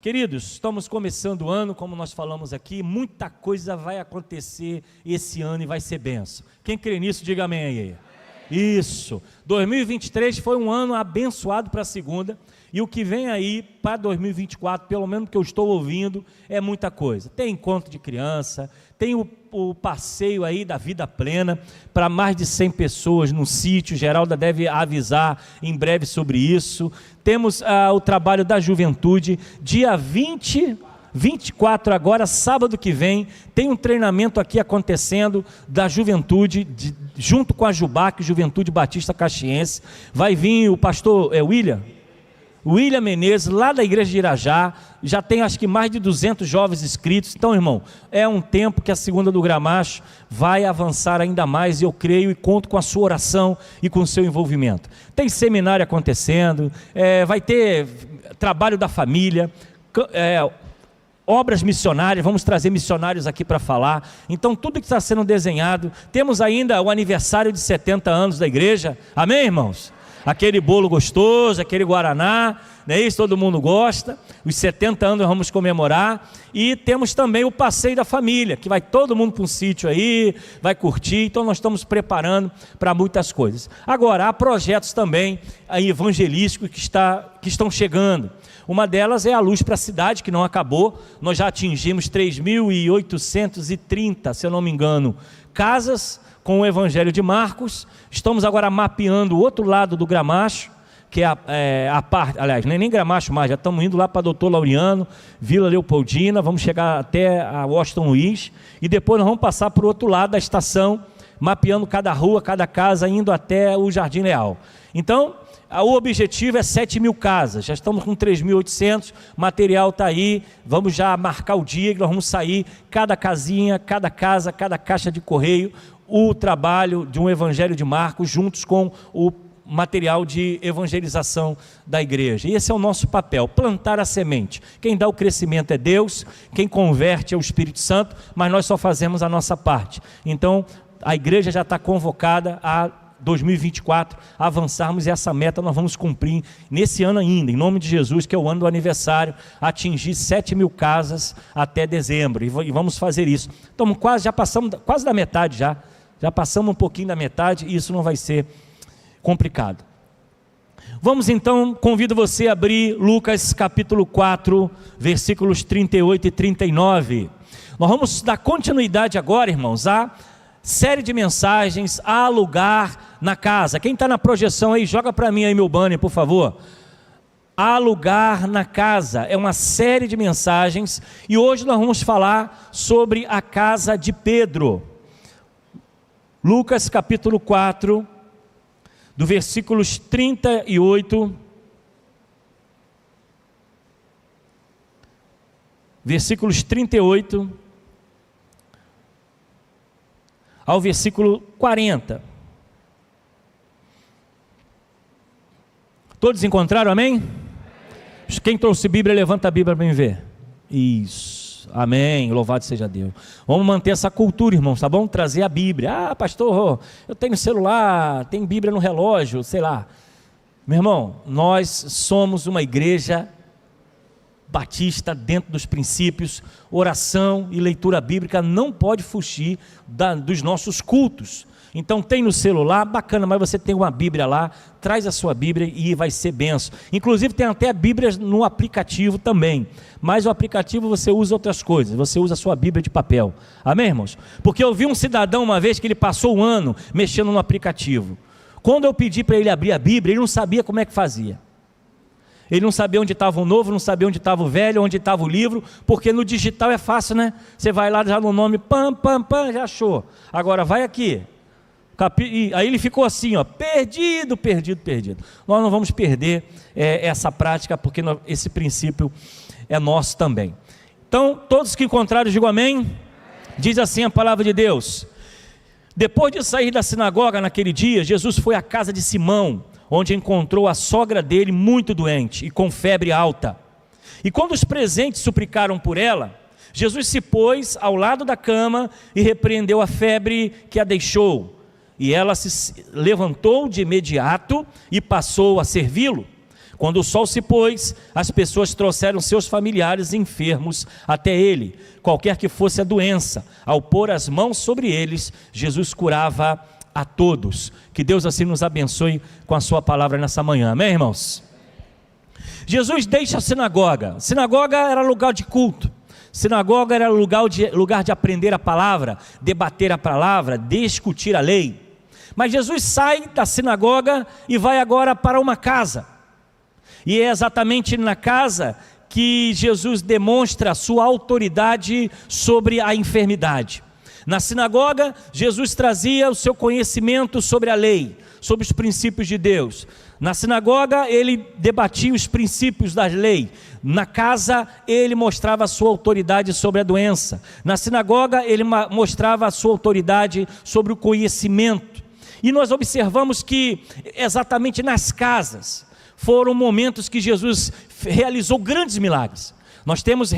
Queridos, estamos começando o ano, como nós falamos aqui, muita coisa vai acontecer esse ano e vai ser bênção. Quem crê nisso, diga amém aí. Isso, 2023 foi um ano abençoado para a segunda, e o que vem aí para 2024, pelo menos que eu estou ouvindo, é muita coisa. Tem encontro de criança, tem o passeio aí da vida plena, para mais de 100 pessoas no sítio. Geralda deve avisar em breve sobre isso. Temos o trabalho da juventude, dia 24 agora, sábado que vem, tem um treinamento aqui acontecendo da juventude, junto com a Jubac, Juventude Batista Caxiense. Vai vir o pastor William Menezes, lá da igreja de Irajá. Já tem acho que mais de 200 jovens inscritos. Então, irmão, é um tempo que a segunda do Gramacho vai avançar ainda mais, e eu creio e conto com a sua oração e com o seu envolvimento. Tem seminário acontecendo, vai ter trabalho da família, obras missionárias, vamos trazer missionários aqui para falar. Então tudo que está sendo desenhado. Temos ainda o aniversário de 70 anos da igreja, amém, irmãos? Aquele bolo gostoso, aquele guaraná, não é isso? Todo mundo gosta. Os 70 anos nós vamos comemorar. E temos também o passeio da família, que vai todo mundo para um sítio aí, vai curtir. Então nós estamos preparando para muitas coisas. Agora, há projetos também aí evangelísticos que estão chegando. Uma delas é a Luz para a Cidade, que não acabou. Nós já atingimos 3.830, se eu não me engano, casas com o Evangelho de Marcos. Estamos agora mapeando o outro lado do Gramacho, que é a parte, aliás, nem Gramacho mais, já estamos indo lá para Doutor Laureano, Vila Leopoldina, vamos chegar até a Washington Luiz, e depois nós vamos passar para o outro lado da estação, mapeando cada rua, cada casa, indo até o Jardim Leal. Então, o objetivo é 7.000 casas, já estamos com 3.800, material está aí, vamos já marcar o dia que nós vamos sair, cada casinha, cada casa, cada caixa de correio, o trabalho de um Evangelho de Marcos, juntos com o material de evangelização da igreja. E esse é o nosso papel, plantar a semente. Quem dá o crescimento é Deus, quem converte é o Espírito Santo, mas nós só fazemos a nossa parte. Então, a igreja já está convocada a 2024, avançarmos, e essa meta nós vamos cumprir nesse ano ainda, em nome de Jesus, que é o ano do aniversário, atingir 7.000 casas até dezembro, e vamos fazer isso. Então já passamos quase da metade, já passamos um pouquinho da metade, e isso não vai ser complicado. Vamos então, convido você a abrir Lucas capítulo 4, versículos 38 e 39, nós vamos dar continuidade agora, irmãos, a série de mensagens, Há Lugar na Casa. Quem está na projeção aí, joga para mim aí meu banner, por favor. Há Lugar na Casa, é uma série de mensagens, e hoje nós vamos falar sobre a casa de Pedro. Lucas capítulo 4, do versículos 38, versículos 38 ao versículo 40. Todos encontraram, amém? Quem trouxe Bíblia, levanta a Bíblia para mim ver. Isso, amém, louvado seja Deus. Vamos manter essa cultura, irmãos, tá bom? Trazer a Bíblia. Pastor, eu tenho celular, tenho Bíblia no relógio, sei lá. Meu irmão, nós somos uma igreja batista dentro dos princípios. Oração e leitura bíblica não pode fugir dos nossos cultos. Então tem no celular, bacana, mas você tem uma Bíblia lá, traz a sua Bíblia e vai ser benção. Inclusive tem até Bíblias no aplicativo também, mas o aplicativo você usa outras coisas, você usa a sua Bíblia de papel, amém, irmãos? Porque eu vi um cidadão uma vez que ele passou um ano mexendo no aplicativo. Quando eu pedi para ele abrir a Bíblia, ele não sabia como é que fazia. Ele não sabia onde estava o novo, não sabia onde estava o velho, onde estava o livro, porque no digital é fácil, né? Você vai lá já no nome, pam, já achou. Agora vai aqui. Aí ele ficou assim, perdido. Nós não vamos perder essa prática, porque esse princípio é nosso também. Então, todos que encontraram, digam amém. Diz assim a palavra de Deus: depois de sair da sinagoga naquele dia, Jesus foi à casa de Simão, onde encontrou a sogra dele muito doente e com febre alta. E quando os presentes suplicaram por ela, Jesus se pôs ao lado da cama e repreendeu a febre que a deixou. E ela se levantou de imediato e passou a servi-lo. Quando o sol se pôs, as pessoas trouxeram seus familiares enfermos até ele, qualquer que fosse a doença. Ao pôr as mãos sobre eles, Jesus curava a todos. Que Deus assim nos abençoe com a sua palavra nessa manhã, amém, irmãos? Jesus deixa a sinagoga. Sinagoga era lugar de culto. Sinagoga era lugar de aprender a palavra, debater a palavra, discutir a lei. Mas Jesus sai da sinagoga e vai agora para uma casa. E é exatamente na casa que Jesus demonstra a sua autoridade sobre a enfermidade. Na sinagoga, Jesus trazia o seu conhecimento sobre a lei, sobre os princípios de Deus. Na sinagoga, ele debatia os princípios da lei. Na casa, ele mostrava a sua autoridade sobre a doença. Na sinagoga, ele mostrava a sua autoridade sobre o conhecimento. E nós observamos que exatamente nas casas foram momentos que Jesus realizou grandes milagres. Nós temos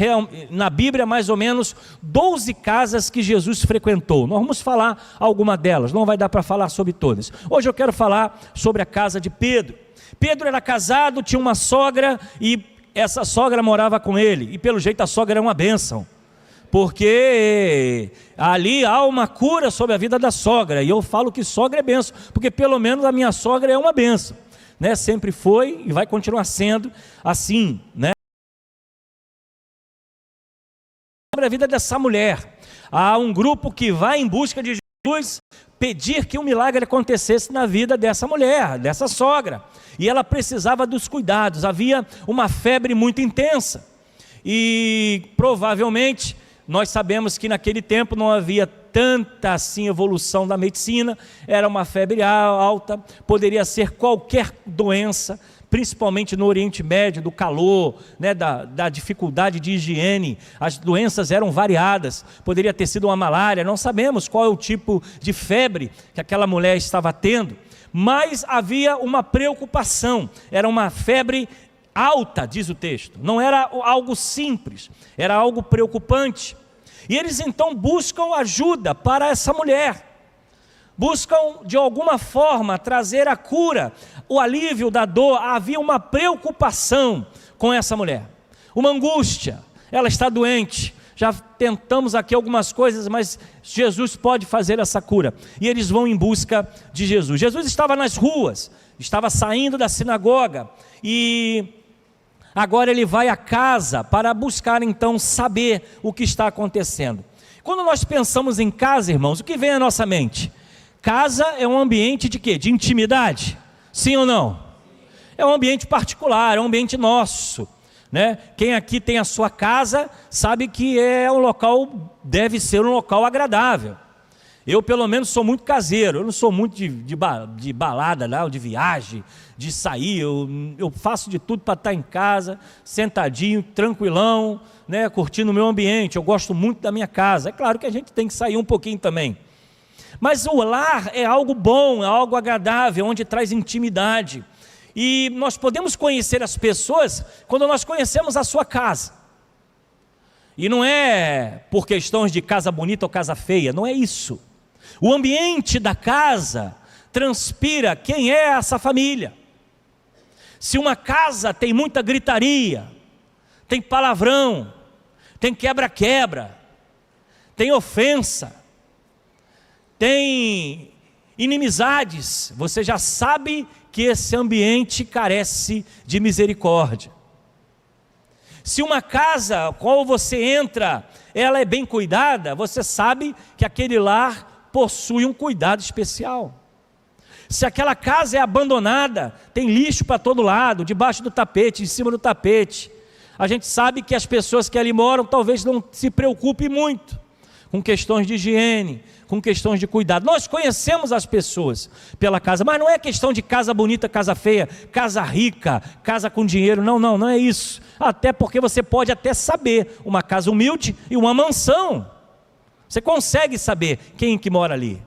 na Bíblia mais ou menos 12 casas que Jesus frequentou. Nós vamos falar alguma delas, não vai dar para falar sobre todas. Hoje eu quero falar sobre a casa de Pedro. Pedro era casado, tinha uma sogra e essa sogra morava com ele. E pelo jeito a sogra era uma bênção, porque ali há uma cura sobre a vida da sogra. E eu falo que sogra é bênção, porque pelo menos a minha sogra é uma bênção, né? Sempre foi e vai continuar sendo assim, né? Sobre a vida dessa mulher, há um grupo que vai em busca de Jesus pedir que um milagre acontecesse na vida dessa mulher, dessa sogra, e ela precisava dos cuidados. Havia uma febre muito intensa e provavelmente nós sabemos que naquele tempo não havia tanta assim evolução da medicina, era uma febre alta, poderia ser qualquer doença, principalmente no Oriente Médio, do calor, né, da dificuldade de higiene. As doenças eram variadas, poderia ter sido uma malária, não sabemos qual é o tipo de febre que aquela mulher estava tendo, mas havia uma preocupação, era uma febre alta, diz o texto, não era algo simples, era algo preocupante. E eles então buscam ajuda para essa mulher, buscam de alguma forma trazer a cura, o alívio da dor. Havia uma preocupação com essa mulher, uma angústia, ela está doente, já tentamos aqui algumas coisas, mas Jesus pode fazer essa cura, e eles vão em busca de Jesus. Jesus estava nas ruas, estava saindo da sinagoga, e agora ele vai à casa para buscar então saber o que está acontecendo. Quando nós pensamos em casa, irmãos, o que vem à nossa mente? Casa é um ambiente de quê? De intimidade, sim ou não? É um ambiente particular, é um ambiente nosso, né? Quem aqui tem a sua casa sabe que é um local, deve ser um local agradável. Eu pelo menos sou muito caseiro, eu não sou muito de balada, não, de viagem, de sair, eu faço de tudo para estar em casa, sentadinho, tranquilão, né? Curtindo o meu ambiente. Eu gosto muito da minha casa. É claro que a gente tem que sair um pouquinho também, mas o lar é algo bom, é algo agradável, onde traz intimidade. E nós podemos conhecer as pessoas quando nós conhecemos a sua casa. E não é por questões de casa bonita ou casa feia, não é isso. O ambiente da casa transpira quem é essa família. Se uma casa tem muita gritaria, tem palavrão, tem quebra-quebra, tem ofensa, tem inimizades, você já sabe que esse ambiente carece de misericórdia. Se uma casa qual você entra, ela é bem cuidada, você sabe que aquele lar possui um cuidado especial. Se aquela casa é abandonada, tem lixo para todo lado, debaixo do tapete, em cima do tapete, a gente sabe que as pessoas que ali moram talvez não se preocupem muito com questões de higiene, com questões de cuidado. Nós conhecemos as pessoas pela casa, mas não é questão de casa bonita, casa feia, casa rica, casa com dinheiro, não é isso. Até porque você pode até saber uma casa humilde e uma mansão. Você consegue saber quem que mora ali.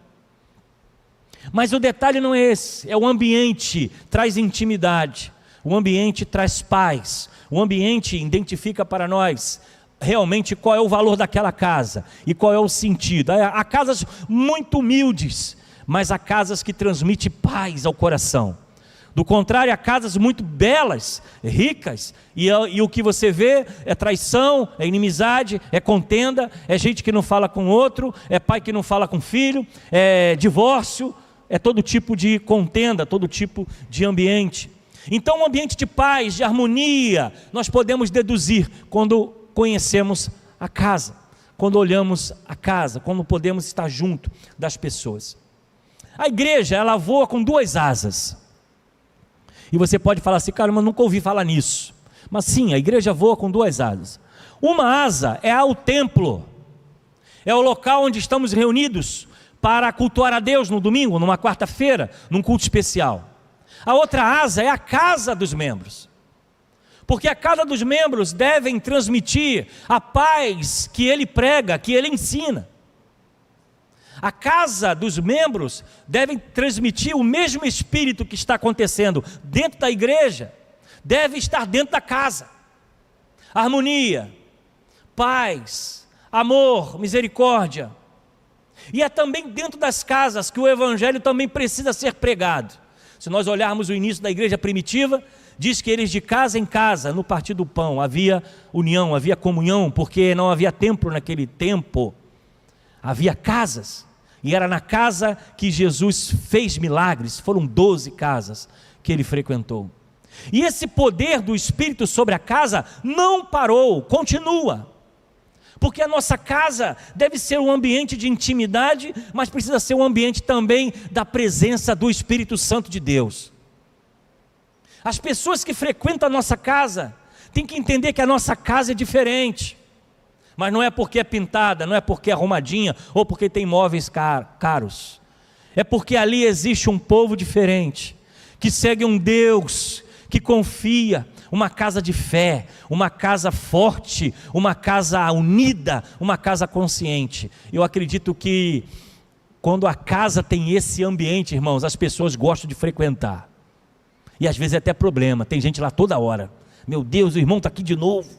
Mas o detalhe não é esse, é o ambiente, traz intimidade, o ambiente traz paz, o ambiente identifica para nós realmente qual é o valor daquela casa e qual é o sentido. Há casas muito humildes, mas há casas que transmitem paz ao coração. Do contrário, há casas muito belas, ricas, e o que você vê é traição, é inimizade, é contenda, é gente que não fala com outro, é pai que não fala com filho, é divórcio, é todo tipo de contenda, todo tipo de ambiente. Então, um ambiente de paz, de harmonia, nós podemos deduzir quando conhecemos a casa, quando olhamos a casa, quando podemos estar junto das pessoas. A igreja, ela voa com duas asas. E você pode falar assim, cara, mas nunca ouvi falar nisso. Mas sim, a igreja voa com duas asas. Uma asa é o templo, é o local onde estamos reunidos para cultuar a Deus no domingo, numa quarta-feira, num culto especial. A outra asa é a casa dos membros, porque a casa dos membros devem transmitir a paz que ele prega, que ele ensina. A casa dos membros deve transmitir o mesmo espírito que está acontecendo dentro da igreja, deve estar dentro da casa. Harmonia, paz, amor, misericórdia. E é também dentro das casas que o evangelho também precisa ser pregado. Se nós olharmos o início da igreja primitiva, diz que eles de casa em casa, no partir do pão, havia união, havia comunhão, porque não havia templo naquele tempo, havia casas. E era na casa que Jesus fez milagres, foram 12 casas que ele frequentou. E esse poder do Espírito sobre a casa não parou, continua. Porque a nossa casa deve ser um ambiente de intimidade, mas precisa ser um ambiente também da presença do Espírito Santo de Deus. As pessoas que frequentam a nossa casa têm que entender que a nossa casa é diferente. Mas não é porque é pintada, não é porque é arrumadinha, ou porque tem móveis caros. É porque ali existe um povo diferente, que segue um Deus, que confia, uma casa de fé, uma casa forte, uma casa unida, uma casa consciente. Eu acredito que quando a casa tem esse ambiente, irmãos, as pessoas gostam de frequentar. E às vezes é até problema, tem gente lá toda hora. Meu Deus, o irmão está aqui de novo.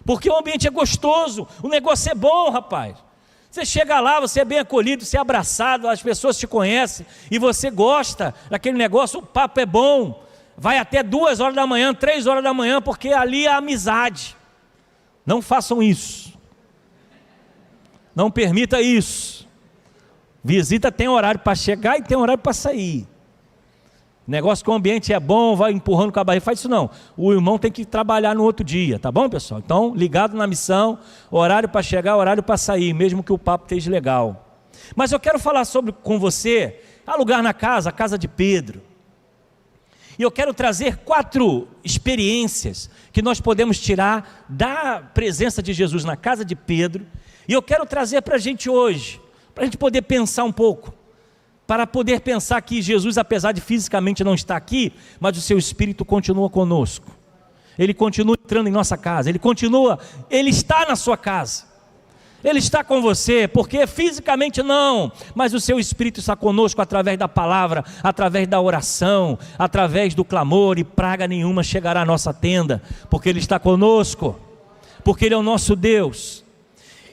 Porque o ambiente é gostoso, o negócio é bom, rapaz. Você chega lá, você é bem acolhido, você é abraçado, as pessoas te conhecem, e você gosta daquele negócio, o papo é bom. Vai até 2 horas da manhã, 3 horas da manhã, porque ali é amizade. Não façam isso. Não permita isso. Visita tem horário para chegar e tem horário para sair. Negócio que o ambiente é bom, vai empurrando com a barriga, faz isso não. O irmão tem que trabalhar no outro dia, tá bom, pessoal? Então, ligado na missão, horário para chegar, horário para sair, mesmo que o papo esteja legal. Mas eu quero falar com você, há lugar na casa, a casa de Pedro. E eu quero trazer 4 experiências que nós podemos tirar da presença de Jesus na casa de Pedro. E eu quero trazer para a gente hoje, para a gente poder pensar um pouco. Para poder pensar que Jesus, apesar de fisicamente não estar aqui, mas o seu Espírito continua conosco. Ele continua entrando em nossa casa, Ele está na sua casa. Ele está com você, porque fisicamente não, mas o seu Espírito está conosco através da palavra, através da oração, através do clamor, e praga nenhuma chegará à nossa tenda, porque Ele está conosco, porque Ele é o nosso Deus.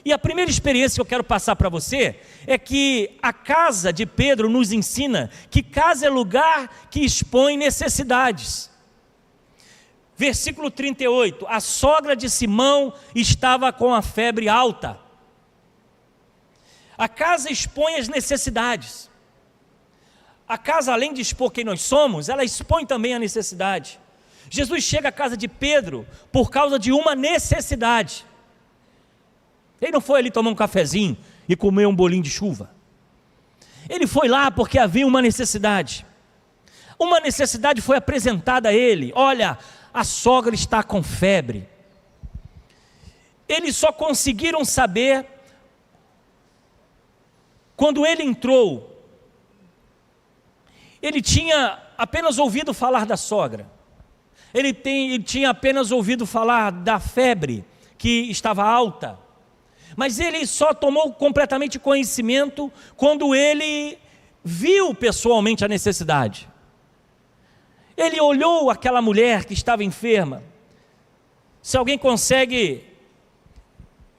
E a primeira experiência que eu quero passar para você é que a casa de Pedro nos ensina que casa é lugar que expõe necessidades. Versículo 38, a sogra de Simão estava com a febre alta. A casa expõe as necessidades. A casa, além de expor quem nós somos, ela expõe também a necessidade. Jesus chega à casa de Pedro por causa de uma necessidade. Ele não foi ali tomar um cafezinho e comer um bolinho de chuva. Ele foi lá porque havia uma necessidade. Uma necessidade foi apresentada a ele. Olha, a sogra está com febre. Eles só conseguiram saber quando ele entrou. Ele tinha apenas ouvido falar da sogra. Ele tinha apenas ouvido falar da febre que estava alta. Mas ele só tomou completamente conhecimento quando ele viu pessoalmente a necessidade. Ele olhou aquela mulher que estava enferma. Se alguém consegue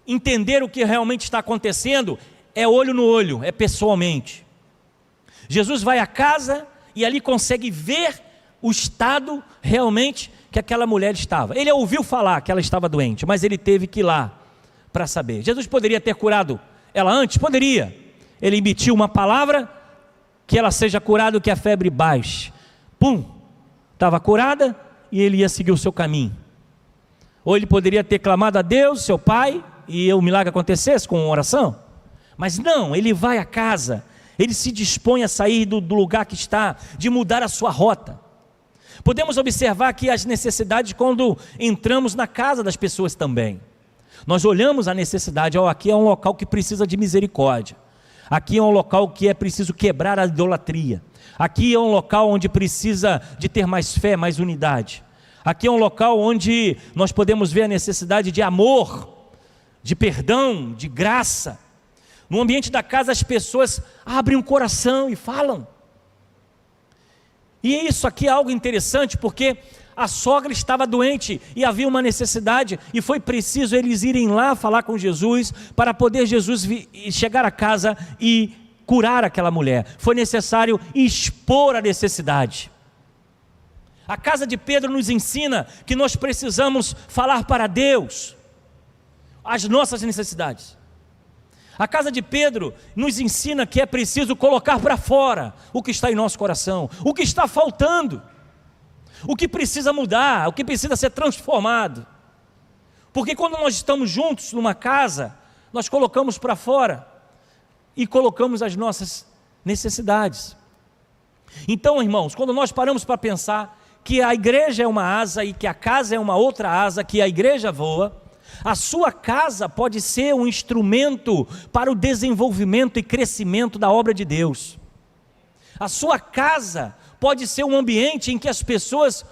entender o que realmente está acontecendo, é olho no olho, é pessoalmente. Jesus vai à casa e ali consegue ver o estado realmente que aquela mulher estava. Ele ouviu falar que ela estava doente, mas ele teve que ir lá para saber. Jesus poderia ter curado ela antes? Poderia. Ele emitiu uma palavra, que ela seja curada, que a febre baixe. Pum, estava curada e ele ia seguir o seu caminho. Ou ele poderia ter clamado a Deus, seu pai, e o milagre acontecesse com uma oração. Mas não, ele vai à casa, ele se dispõe a sair do lugar que está, de mudar a sua rota. Podemos observar aqui as necessidades quando entramos na casa das pessoas também. Nós olhamos a necessidade, aqui é um local que precisa de misericórdia. Aqui é um local que é preciso quebrar a idolatria. Aqui é um local onde precisa de ter mais fé, mais unidade. Aqui é um local onde nós podemos ver a necessidade de amor, de perdão, de graça. No ambiente da casa as pessoas abrem o coração e falam. E isso aqui é algo interessante, porque a sogra estava doente e havia uma necessidade, e foi preciso eles irem lá falar com Jesus, para poder Jesus chegar a casa e curar aquela mulher. Foi necessário expor a necessidade. A casa de Pedro nos ensina que nós precisamos falar para Deus as nossas necessidades. A casa de Pedro nos ensina que é preciso colocar para fora o que está em nosso coração, o que está faltando, o que precisa mudar, o que precisa ser transformado. Porque quando nós estamos juntos numa casa, nós colocamos para fora e colocamos as nossas necessidades. Então, irmãos, quando nós paramos para pensar que a igreja é uma asa e que a casa é uma outra asa, que a igreja voa, a sua casa pode ser um instrumento para o desenvolvimento e crescimento da obra de Deus. A sua casa pode ser um ambiente em que as pessoas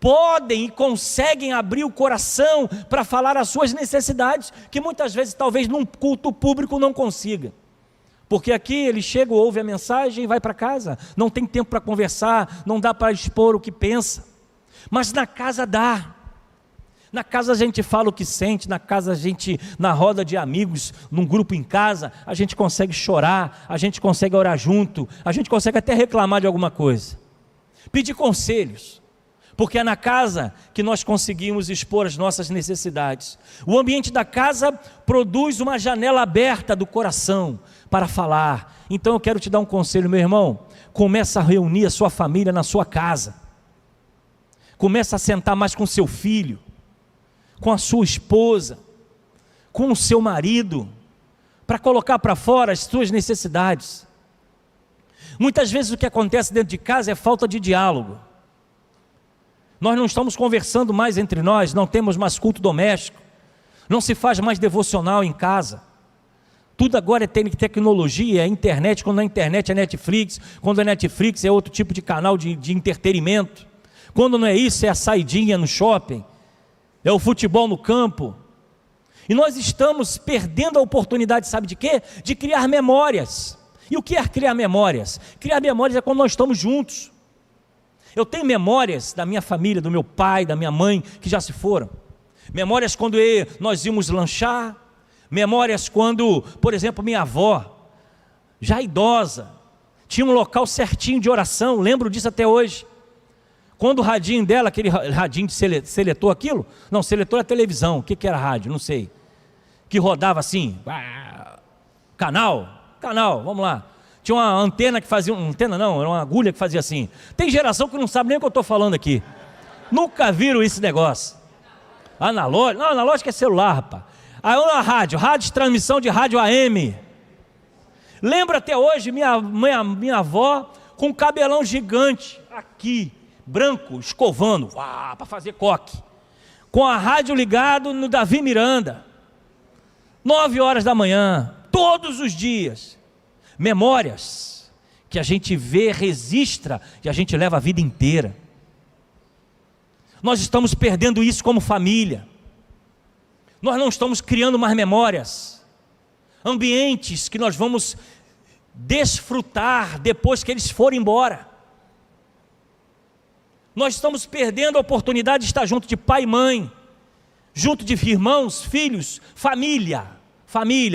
podem e conseguem abrir o coração para falar as suas necessidades, que muitas vezes talvez num culto público não consiga. Porque aqui ele chega, ouve a mensagem e vai para casa, não tem tempo para conversar, não dá para expor o que pensa. Mas na casa dá. Na casa a gente fala o que sente, na casa a gente, na roda de amigos, num grupo em casa, a gente consegue chorar, a gente consegue orar junto, a gente consegue até reclamar de alguma coisa, pedir conselhos, porque é na casa que nós conseguimos expor as nossas necessidades. O ambiente da casa produz uma janela aberta do coração para falar. Então eu quero te dar um conselho, meu irmão, começa a reunir a sua família na sua casa, começa a sentar mais com seu filho, com a sua esposa, com o seu marido, para colocar para fora as suas necessidades. Muitas vezes o que acontece dentro de casa é falta de diálogo. Nós não estamos conversando mais entre nós, não temos mais culto doméstico, não se faz mais devocional em casa. Tudo agora é tecnologia, é internet. Quando é internet é Netflix, quando é Netflix é outro tipo de canal de entretenimento. Quando não é isso, é a saidinha no shopping, é o futebol no campo. E nós estamos perdendo a oportunidade, sabe de quê? De criar memórias. E o que é criar memórias? Criar memórias é quando nós estamos juntos. Eu tenho memórias da minha família, do meu pai, da minha mãe, que já se foram. Memórias quando nós íamos lanchar. Memórias quando, por exemplo, minha avó, já idosa, tinha um local certinho de oração, lembro disso até hoje. Quando o radinho dela, aquele radinho de seletor, aquilo, não, seletor é televisão, o que era rádio, não sei, que rodava assim, canal, vamos lá, tinha uma antena que fazia, antena não, era uma agulha que fazia assim. Tem geração que não sabe nem o que eu estou falando aqui, nunca viram esse negócio. Analógico, não, analógico é celular, rapaz. Aí uma rádio de transmissão de rádio AM. Lembro até hoje minha avó com um cabelão gigante aqui, branco, escovando, para fazer coque, com a rádio ligado no Davi Miranda, 9 horas da manhã, todos os dias. Memórias que a gente vê, registra e a gente leva a vida inteira. Nós estamos perdendo isso como família. Nós não estamos criando mais memórias, ambientes que nós vamos desfrutar depois que eles forem embora. Nós estamos perdendo a oportunidade de estar junto de pai e mãe, junto de irmãos, filhos, família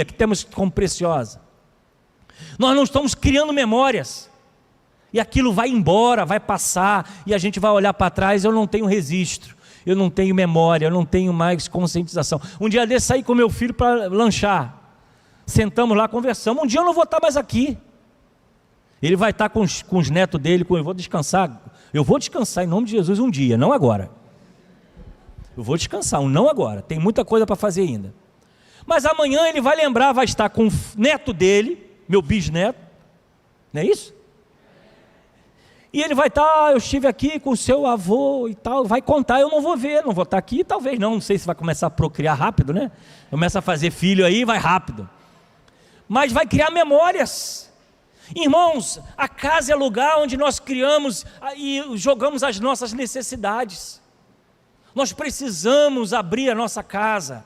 que temos como preciosa. Nós não estamos criando memórias. E aquilo vai embora, vai passar, e a gente vai olhar para trás. Eu não tenho registro, eu não tenho memória, eu não tenho mais conscientização. Um dia desse saí com meu filho para lanchar, sentamos lá, conversamos. Um dia eu não vou estar mais aqui, ele vai estar com os netos dele. Eu vou descansar em nome de Jesus um dia, não agora. Eu vou descansar, não agora, tem muita coisa para fazer ainda. Mas amanhã ele vai lembrar, vai estar com o neto dele, meu bisneto, não é isso? E ele vai estar, eu estive aqui com o seu avô e tal, vai contar, eu não vou ver, não vou estar aqui, talvez não sei se vai começar a procriar rápido, né? Começa a fazer filho aí, vai rápido. Mas vai criar memórias. Irmãos, a casa é lugar onde nós criamos e jogamos as nossas necessidades. Nós precisamos abrir a nossa casa.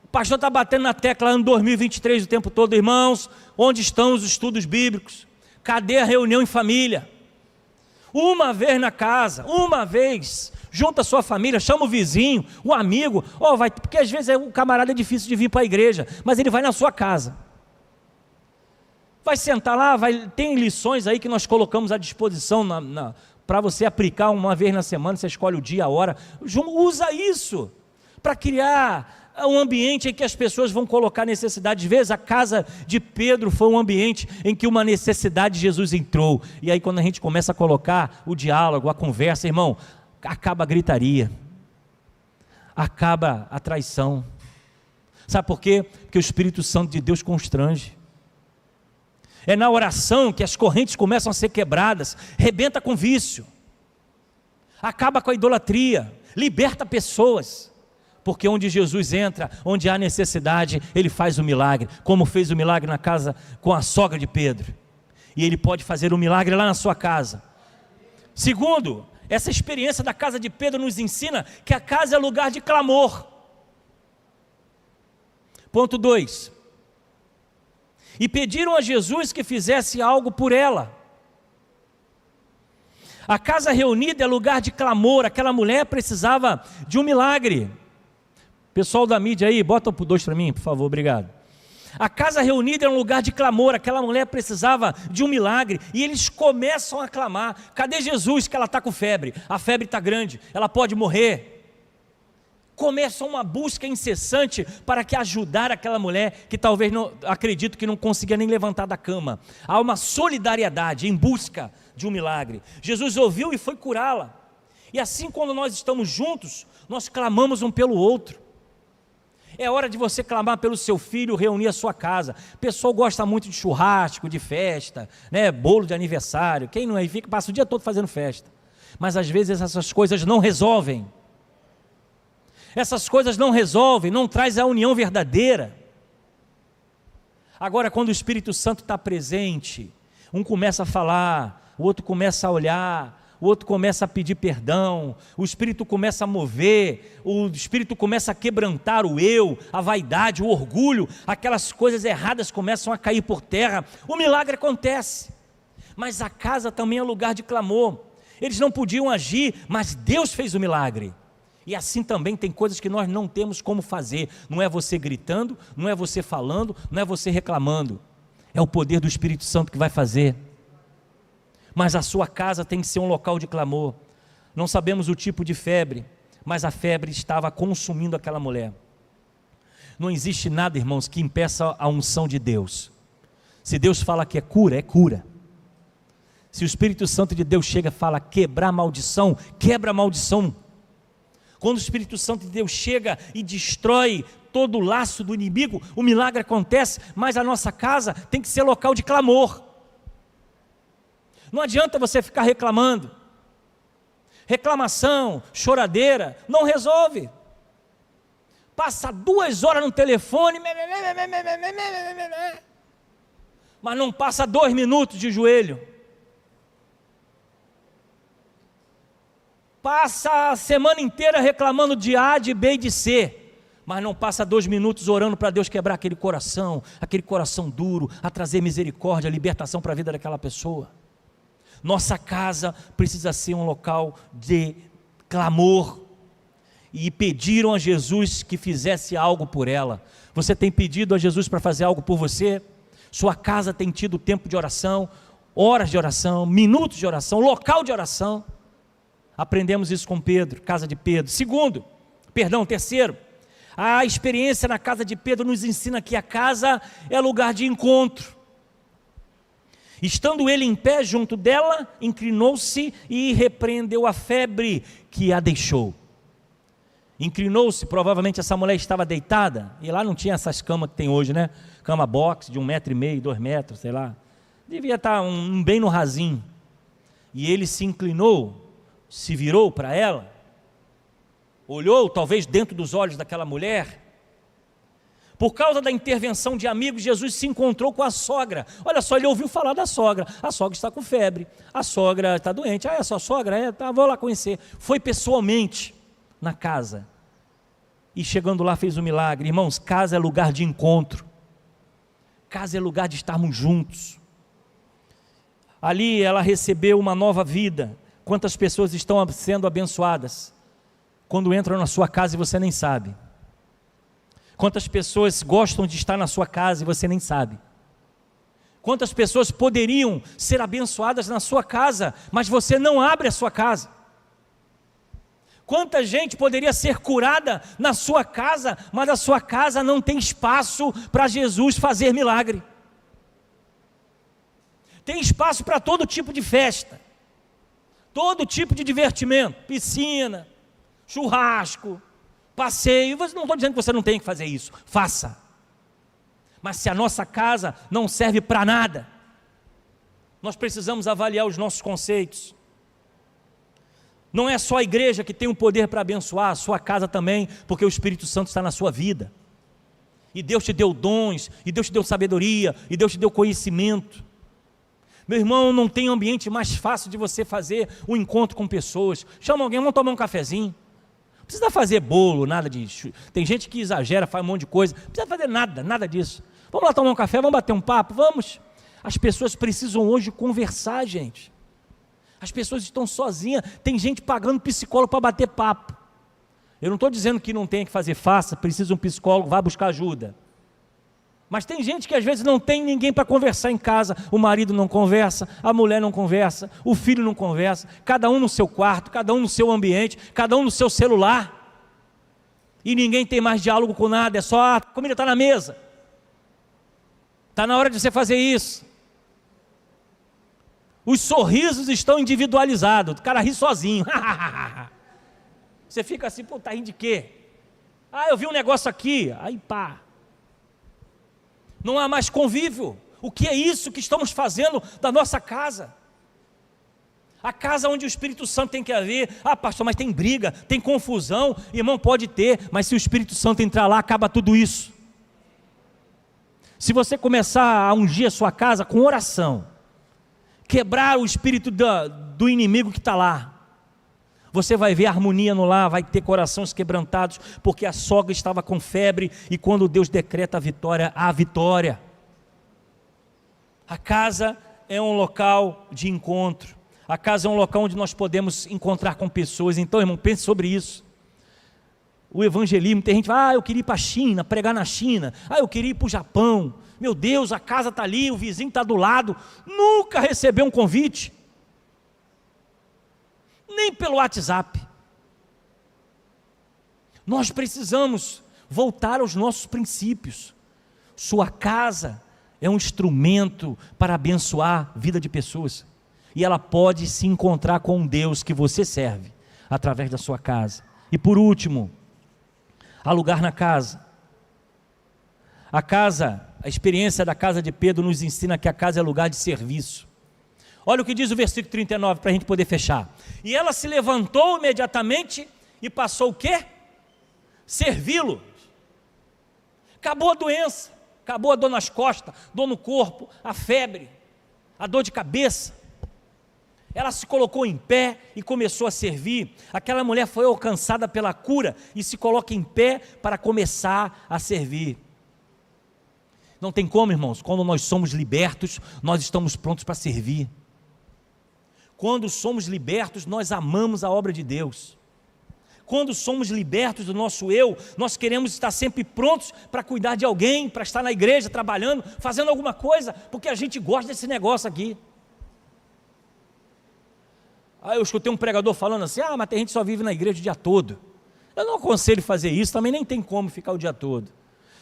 O pastor está batendo na tecla ano 2023 o tempo todo, irmãos, onde estão os estudos bíblicos? Cadê a reunião em família? Uma vez na casa, uma vez, junta a sua família, chama o vizinho, o amigo, porque às vezes o camarada é difícil de vir para a igreja, mas ele vai na sua casa. Vai sentar lá, tem lições aí que nós colocamos à disposição para você aplicar uma vez na semana, você escolhe o dia, a hora, usa isso para criar um ambiente em que as pessoas vão colocar necessidades. Às vezes a casa de Pedro foi um ambiente em que uma necessidade de Jesus entrou, e aí quando a gente começa a colocar o diálogo, a conversa, irmão, acaba a gritaria, acaba a traição. Sabe por quê? Porque o Espírito Santo de Deus constrange. É na oração que as correntes começam a ser quebradas, rebenta com vício, acaba com a idolatria, liberta pessoas. Porque onde Jesus entra, onde há necessidade, Ele faz o milagre, como fez o milagre na casa com a sogra de Pedro, e Ele pode fazer o milagre lá na sua casa. Segundo, essa experiência da casa de Pedro nos ensina que a casa é lugar de clamor. Ponto 2, e pediram a Jesus que fizesse algo por ela. A casa reunida é lugar de clamor, aquela mulher precisava de um milagre. Pessoal da mídia aí, bota o 2 para mim, por favor, obrigado. A casa reunida é um lugar de clamor, aquela mulher precisava de um milagre, e eles começam a clamar: cadê Jesus, que ela está com febre, a febre está grande, ela pode morrer. Começa uma busca incessante para que ajudar aquela mulher, que talvez, não, acredito que não conseguia nem levantar da cama. Há uma solidariedade em busca de um milagre. Jesus ouviu e foi curá-la, e assim quando nós estamos juntos, nós clamamos um pelo outro. É hora de você clamar pelo seu filho, reunir a sua casa. O pessoal gosta muito de churrasco, de festa, né? Bolo de aniversário. Quem não é, passa o dia todo fazendo festa. Mas às vezes essas coisas não resolvem. Essas coisas não resolvem, não traz a união verdadeira. Agora, quando o Espírito Santo está presente, um começa a falar, o outro começa a olhar, o outro começa a pedir perdão, o Espírito começa a mover, o Espírito começa a quebrantar o eu, a vaidade, o orgulho, aquelas coisas erradas começam a cair por terra, o milagre acontece. Mas a casa também é lugar de clamor. Eles não podiam agir, mas Deus fez o milagre. E assim também tem coisas que nós não temos como fazer. Não é você gritando, não é você falando, não é você reclamando, é o poder do Espírito Santo que vai fazer. Mas a sua casa tem que ser um local de clamor. Não sabemos o tipo de febre, mas a febre estava consumindo aquela mulher. Não existe nada, irmãos, que impeça a unção de Deus. Se Deus fala que é cura, é cura. Se o Espírito Santo de Deus chega e fala quebrar maldição, quebra a maldição. Quando o Espírito Santo de Deus chega e destrói todo o laço do inimigo, o milagre acontece. Mas a nossa casa tem que ser local de clamor. Não adianta você ficar reclamando. Reclamação, choradeira, não resolve. Passa 2 horas no telefone, mas não passa 2 minutos de joelho. Passa a semana inteira reclamando de A, de B e de C, mas não passa 2 minutos orando para Deus quebrar aquele coração duro, a trazer misericórdia, libertação para a vida daquela pessoa. Nossa casa precisa ser um local de clamor. E pediram a Jesus que fizesse algo por ela. Você tem pedido a Jesus para fazer algo por você? Sua casa tem tido tempo de oração? horas de oração, minutos de oração, local de oração. Aprendemos isso com Pedro, casa de Pedro. Terceiro, a experiência na casa de Pedro nos ensina que a casa é lugar de encontro. Estando ele em pé junto dela, inclinou-se e repreendeu a febre que a deixou. Inclinou-se, provavelmente essa mulher estava deitada, e lá não tinha essas camas que tem hoje, né? Cama box de 1,5 m, 2 metros, sei lá. Devia estar bem no rasinho. E ele se inclinou, se virou para ela, olhou talvez dentro dos olhos daquela mulher. Por causa da intervenção de amigos, Jesus se encontrou com a sogra. Olha só, ele ouviu falar da sogra. A sogra está com febre, a sogra está doente. Ah, é a sua sogra? É, tá, vou lá conhecer. Foi pessoalmente na casa. E chegando lá fez um milagre. Irmãos, casa é lugar de encontro. Casa é lugar de estarmos juntos. Ali ela recebeu uma nova vida. Quantas pessoas estão sendo abençoadas quando entram na sua casa e você nem sabe? Quantas pessoas gostam de estar na sua casa e você nem sabe? Quantas pessoas poderiam ser abençoadas na sua casa, mas você não abre a sua casa? Quanta gente poderia ser curada na sua casa, mas a sua casa não tem espaço para Jesus fazer milagre? Tem espaço para todo tipo de festa, todo tipo de divertimento, piscina, churrasco, passeio. Não estou dizendo que você não tem que fazer isso, faça. Mas se a nossa casa não serve para nada, nós precisamos avaliar os nossos conceitos. Não é só a igreja que tem o poder para abençoar, a sua casa também, porque o Espírito Santo está na sua vida. E Deus te deu dons, e Deus te deu sabedoria, e Deus te deu conhecimento. Meu irmão, não tem ambiente mais fácil de você fazer um encontro com pessoas. Chama alguém, vamos tomar um cafezinho. Não precisa fazer bolo, nada disso. Tem gente que exagera, faz um monte de coisa. Não precisa fazer nada disso. Vamos lá tomar um café, vamos bater um papo, vamos. As pessoas precisam hoje conversar, gente. As pessoas estão sozinhas. Tem gente pagando psicólogo para bater papo. Eu não estou dizendo que não tem que fazer, faça, precisa de um psicólogo, vá buscar ajuda. Mas tem gente que às vezes não tem ninguém para conversar em casa. O marido não conversa, a mulher não conversa, o filho não conversa. Cada um no seu quarto, cada um no seu ambiente, cada um no seu celular. E ninguém tem mais diálogo com nada, é só a comida está na mesa. Está na hora de você fazer isso. Os sorrisos estão individualizados, o cara ri sozinho. Você fica assim, pô, tá rindo de quê? Ah, eu vi um negócio aqui, aí pá. Não há mais convívio. O que é isso que estamos fazendo da nossa casa? A casa onde o Espírito Santo tem que haver. Ah, pastor, mas tem briga, tem confusão. Irmão, pode ter, mas se o Espírito Santo entrar lá, acaba tudo isso. Se você começar a ungir a sua casa com oração, quebrar o espírito do inimigo que está lá, você vai ver harmonia no lar, vai ter corações quebrantados, porque a sogra estava com febre, e quando Deus decreta a vitória, há vitória. A casa é um local de encontro, a casa é um local onde nós podemos encontrar com pessoas. Então, irmão, pense sobre isso. O evangelismo, tem gente que fala, eu queria ir para a China, pregar na China, eu queria ir para o Japão, meu Deus, a casa está ali, o vizinho está do lado, nunca recebeu um convite, nem pelo WhatsApp. Nós precisamos voltar aos nossos princípios. Sua casa é um instrumento para abençoar a vida de pessoas, e ela pode se encontrar com um Deus que você serve, através da sua casa. E por último, há lugar na casa. A casa, a experiência da casa de Pedro nos ensina que a casa é lugar de serviço. Olha o que diz o versículo 39, para a gente poder fechar. E ela se levantou imediatamente e passou o quê? Servi-lo. Acabou a doença, acabou a dor nas costas, dor no corpo, a febre, a dor de cabeça. Ela se colocou em pé e começou a servir. Aquela mulher foi alcançada pela cura e se coloca em pé para começar a servir. Não tem como, irmãos, quando nós somos libertos, nós estamos prontos para servir. Quando somos libertos, nós amamos a obra de Deus. Quando somos libertos do nosso eu, nós queremos estar sempre prontos para cuidar de alguém, para estar na igreja, trabalhando, fazendo alguma coisa, porque a gente gosta desse negócio aqui. Aí eu escutei um pregador falando assim, mas tem gente que só vive na igreja o dia todo. Eu não aconselho fazer isso, também nem tem como ficar o dia todo.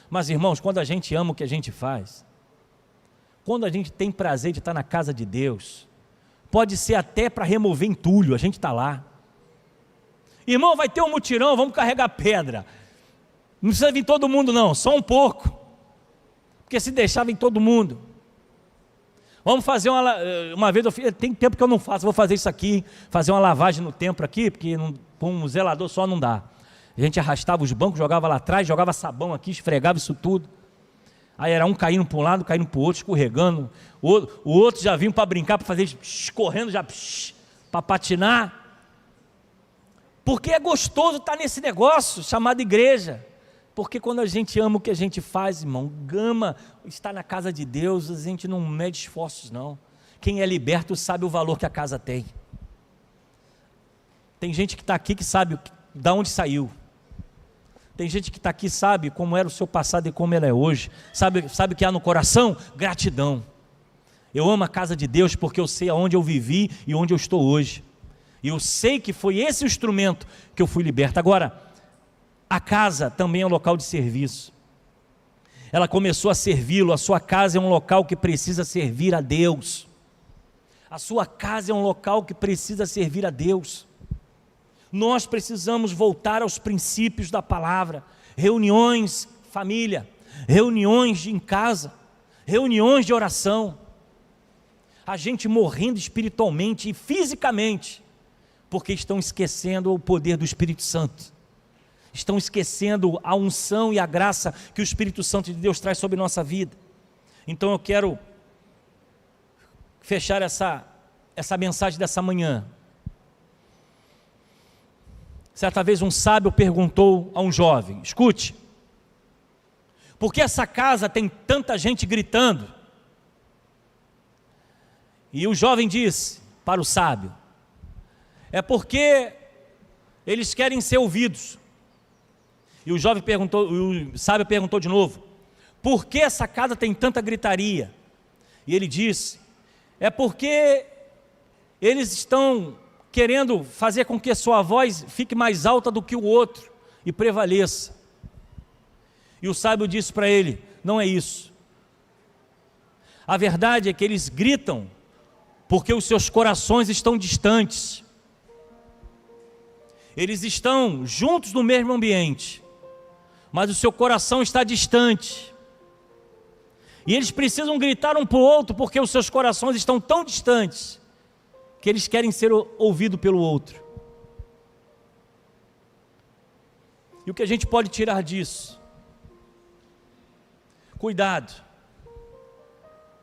Mas irmãos, quando a gente ama o que a gente faz, quando a gente tem prazer de estar na casa de Deus, pode ser até para remover entulho, a gente está lá. Irmão, vai ter um mutirão, vamos carregar pedra. Não precisa vir todo mundo não, só um pouco. Porque se deixar vem todo mundo. Vamos fazer uma vez, tem tempo que eu não faço, vou fazer isso aqui, fazer uma lavagem no templo aqui, porque com um zelador só não dá. A gente arrastava os bancos, jogava lá atrás, jogava sabão aqui, esfregava isso tudo. Aí era um caindo para um lado, caindo para o outro, escorregando. O outro já vinha para brincar, para fazer escorrendo, já para patinar. Porque é gostoso estar nesse negócio chamado igreja. Porque quando a gente ama o que a gente faz, irmão, ama estar na casa de Deus, a gente não mede esforços não. Quem é liberto sabe o valor que a casa tem. Tem gente que está aqui que sabe de onde saiu. Tem gente que está aqui, sabe como era o seu passado e como ele é hoje. Sabe o que há no coração? Gratidão. Eu amo a casa de Deus porque eu sei aonde eu vivi e onde eu estou hoje. E eu sei que foi esse o instrumento que eu fui liberto. Agora, a casa também é um local de serviço. Ela começou a servi-lo. A sua casa é um local que precisa servir a Deus. A sua casa é um local que precisa servir a Deus. Nós precisamos voltar aos princípios da palavra. Reuniões, família, reuniões em casa, reuniões de oração. A gente morrendo espiritualmente e fisicamente, porque estão esquecendo o poder do Espírito Santo. Estão esquecendo a unção e a graça que o Espírito Santo de Deus traz sobre nossa vida. Então eu quero fechar essa mensagem dessa manhã. Certa vez um sábio perguntou a um jovem, escute, por que essa casa tem tanta gente gritando? E o jovem disse para o sábio, é porque eles querem ser ouvidos. E o jovem perguntou, o sábio perguntou de novo, por que essa casa tem tanta gritaria? E ele disse, é porque eles estão querendo fazer com que a sua voz fique mais alta do que o outro e prevaleça. E o sábio disse para ele, não é isso. A verdade é que eles gritam porque os seus corações estão distantes. Eles estão juntos no mesmo ambiente, mas o seu coração está distante. E eles precisam gritar um para o outro porque os seus corações estão tão distantes que eles querem ser ouvidos pelo outro. E o que a gente pode tirar disso? Cuidado,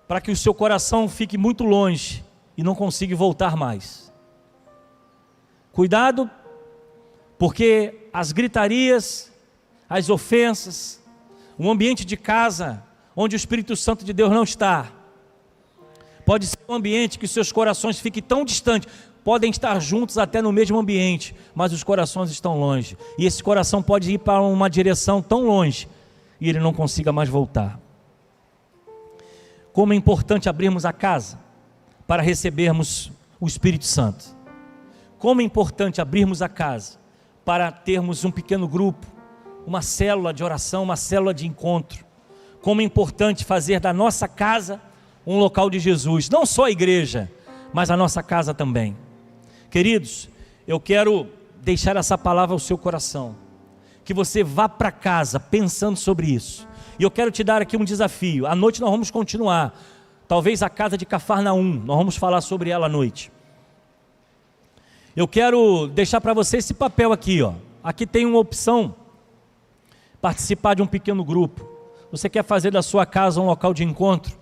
para que o seu coração fique muito longe e não consiga voltar mais. Cuidado, porque as gritarias, as ofensas, um ambiente de casa onde o Espírito Santo de Deus não está, pode ser um ambiente que os seus corações fiquem tão distantes, podem estar juntos até no mesmo ambiente, mas os corações estão longe, e esse coração pode ir para uma direção tão longe, e ele não consiga mais voltar. Como é importante abrirmos a casa, para recebermos o Espírito Santo. Como é importante abrirmos a casa, para termos um pequeno grupo, uma célula de oração, uma célula de encontro. Como é importante fazer da nossa casa um local de Jesus, não só a igreja, mas a nossa casa também. Queridos, eu quero deixar essa palavra ao seu coração, que você vá para casa pensando sobre isso. E eu quero te dar aqui um desafio. À noite nós vamos continuar, talvez a casa de Cafarnaum, nós vamos falar sobre ela à noite. Eu quero deixar para você esse papel aqui, ó. Aqui tem uma opção, participar de um pequeno grupo. Você quer fazer da sua casa um local de encontro?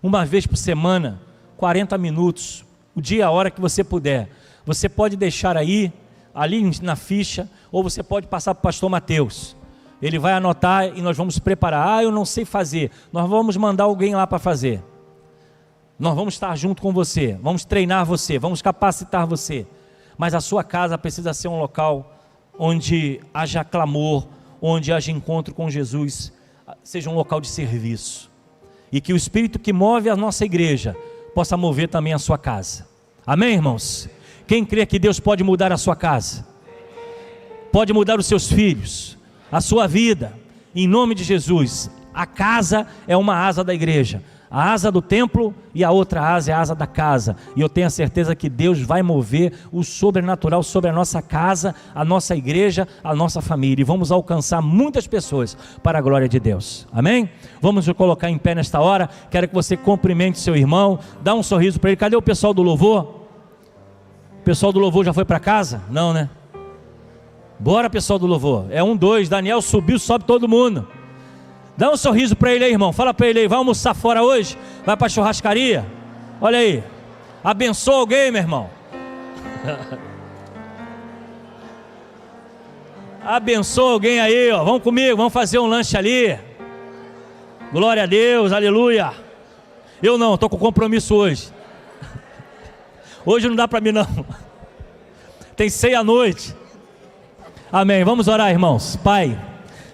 Uma vez por semana, 40 minutos, o dia, a hora que você puder. Você pode deixar aí, ali na ficha, ou você pode passar para o pastor Mateus. Ele vai anotar e nós vamos preparar. Eu não sei fazer. Nós vamos mandar alguém lá para fazer. Nós vamos estar junto com você, vamos treinar você, vamos capacitar você. Mas a sua casa precisa ser um local onde haja clamor, onde haja encontro com Jesus, seja um local de serviço. E que o Espírito que move a nossa igreja possa mover também a sua casa. Amém, irmãos? Quem crê que Deus pode mudar a sua casa? Pode mudar os seus filhos, a sua vida, em nome de Jesus. A casa é uma asa da igreja, a asa do templo, e a outra asa é a asa da casa, e eu tenho a certeza que Deus vai mover o sobrenatural sobre a nossa casa, a nossa igreja, a nossa família, e vamos alcançar muitas pessoas para a glória de Deus, amém? Vamos nos colocar em pé nesta hora. Quero que você cumprimente seu irmão, dá um sorriso para ele. Cadê o pessoal do louvor? O pessoal do louvor já foi para casa? Não, né? Bora, pessoal do louvor, é 1, 2, Daniel subiu, sobe todo mundo. Dá um sorriso para ele aí, irmão. Fala para ele aí, vai almoçar fora hoje? Vai para a churrascaria? Olha aí, abençoa alguém, meu irmão. Abençoa alguém aí, ó. Vamos comigo, vamos fazer um lanche ali. Glória a Deus, aleluia. Eu não, estou com compromisso hoje. Hoje não dá para mim não. Tem ceia à noite. Amém, vamos orar, irmãos. Pai,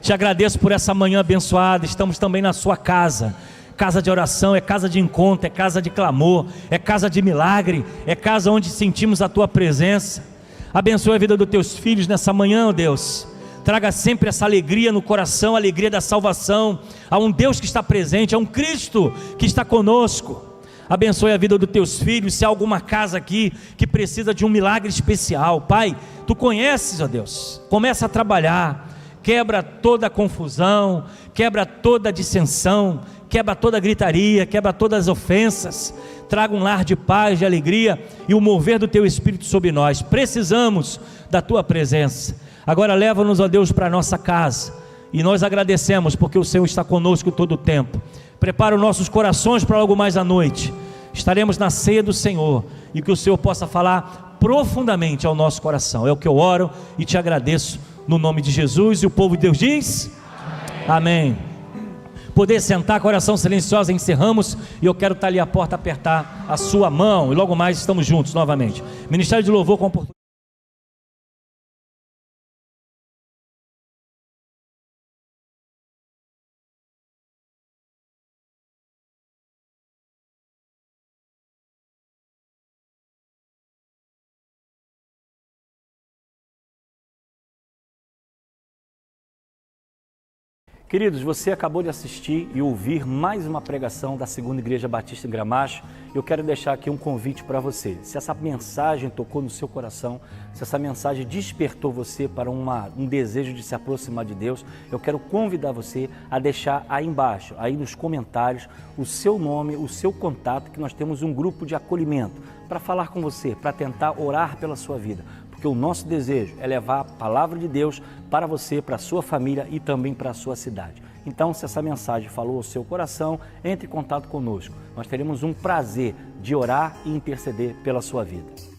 te agradeço por essa manhã abençoada. Estamos também na sua casa, casa de oração, é casa de encontro, é casa de clamor, é casa de milagre, é casa onde sentimos a tua presença. Abençoe a vida dos teus filhos nessa manhã, ó Deus. Traga sempre essa alegria no coração, a alegria da salvação. Há um Deus que está presente, há um Cristo que está conosco. Abençoe a vida dos teus filhos. Se há alguma casa aqui que precisa de um milagre especial, Pai, tu conheces, ó Deus. Começa a trabalhar. Quebra toda a confusão, quebra toda a dissensão, quebra toda a gritaria, quebra todas as ofensas. Traga um lar de paz, de alegria e o mover do teu Espírito sobre nós. Precisamos da tua presença. Agora leva-nos, ó Deus, para a nossa casa, e nós agradecemos porque o Senhor está conosco todo o tempo. Prepara os nossos corações para algo mais à noite. Estaremos na ceia do Senhor, e que o Senhor possa falar profundamente ao nosso coração. É o que eu oro e te agradeço no nome de Jesus. E o povo de Deus diz amém. Poder sentar, coração silencioso, encerramos. E eu quero estar ali à porta, apertar a sua mão, e logo mais estamos juntos novamente. Ministério de Louvor com oportunidade. Queridos, você acabou de assistir e ouvir mais uma pregação da Segunda Igreja Batista em Gramacho. Eu quero deixar aqui um convite para você. Se essa mensagem tocou no seu coração, se essa mensagem despertou você para um desejo de se aproximar de Deus, eu quero convidar você a deixar aí embaixo, aí nos comentários, o seu nome, o seu contato, que nós temos um grupo de acolhimento para falar com você, para tentar orar pela sua vida. Porque o nosso desejo é levar a palavra de Deus para você, para a sua família e também para a sua cidade. Então, se essa mensagem falou ao seu coração, entre em contato conosco. Nós teremos um prazer de orar e interceder pela sua vida.